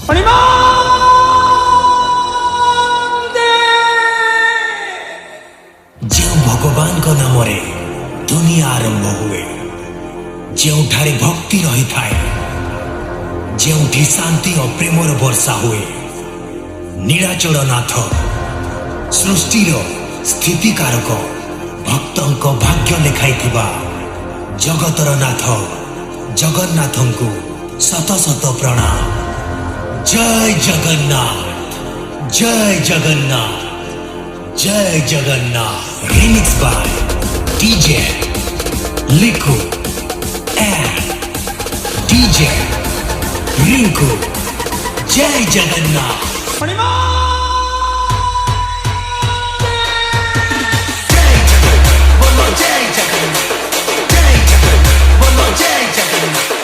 जो भगवान को नाम रे दुनिया आरंभ हुए, जोठारे भक्ति रही थाए, जोठी शांति और प्रेमर वर्षा हुए, नीलाचल नाथ सृष्टिर स्थितिकारक भक्तों को भाग्य लिखाई जगतर नाथ जगन्नाथ को शत शत प्रणाम। जय जगन्नाथ, जय जगन्नाथ, जय जगन्नाथ। रिमिक्स बाय डीजे लिखो एंड डीजे रिंकू। जय Jagannath. Jai Jagannath, Jai Jagannath, Jai Jagannath, Jai Jagannath.